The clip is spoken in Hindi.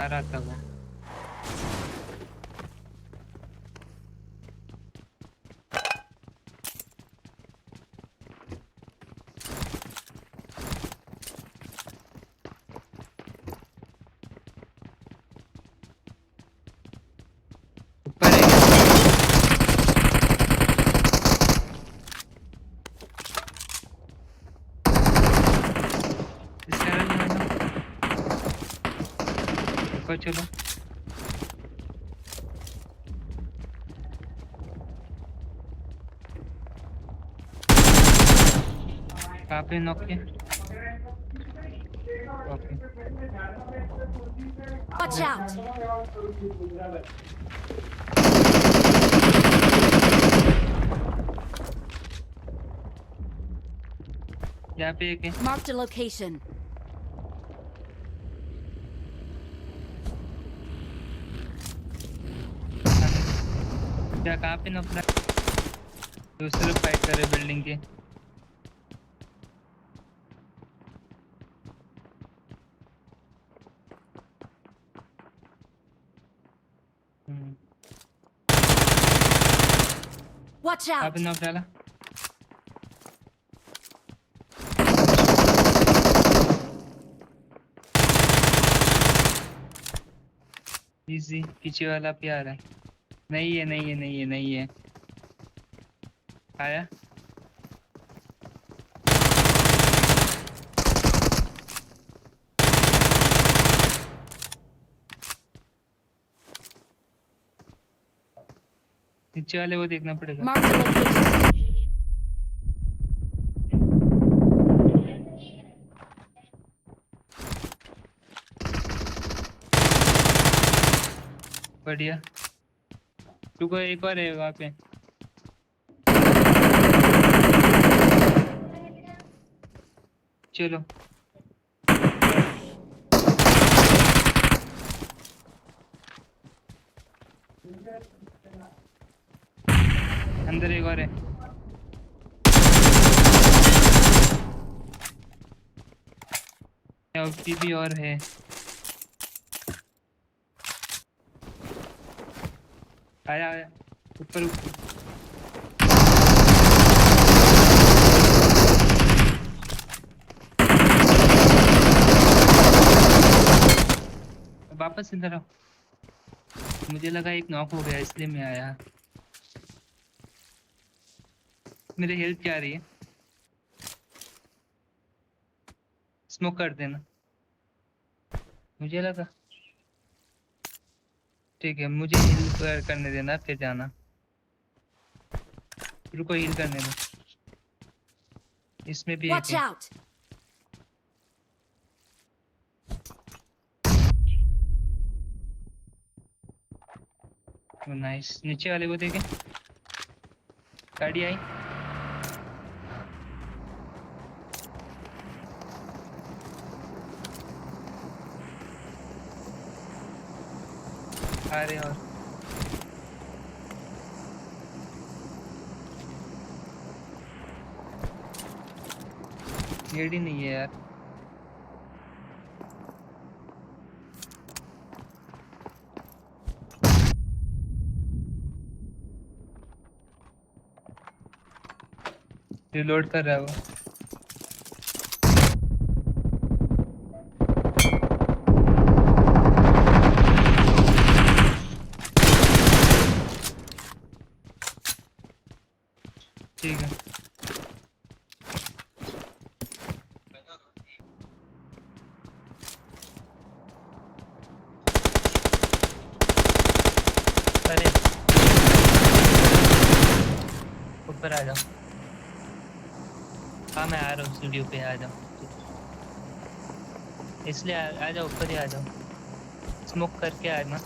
आ रहा था वो। ऊपर है इस तरह मारना। ऊपर चलो। कहाँ पे नॉक किया? Okay Watch out! यहाँ पे एक है। Marked a location. क्या कहाँ पे नॉक रहा? दूसरे फाइट कर रहे बिल्डिंग के। Watch कहाँ out! पे नॉक डाला? इजी पीछे वाला भी आ रहा है। नहीं है नहीं है नहीं है नहीं है। आया। नीचे वाले वो देखना पड़ेगा। Marked a location. बढ़िया। रुको एक और है वहाँ पे। चलो अंदर एक और है। और भी और है। आया आया। ऊपर ऊपर। वापस इधर आओ। मुझे लगा एक नॉक हो गया इसलिए मैं आया। मेरे हेल्थ क्या आ रही है? स्मोक कर देना। मुझे लगा ठीक है। मुझे हील करने देना फिर जाना। रुको हील करने दो। इसमें भी एक Watch है। out! नाइस। नीचे वाले को देखे। गाड़ी आई। आ रहे और गेड़ी नहीं है यार। रिलोड कर रहा है वो। ठीक है। अरे ऊपर आ जाओ। हाँ मैं आ रहा हूँ स्टूडियो पे। आ जाओ इसलिए आ जाओ ऊपर ही आ जाओ। स्मोक करके आना।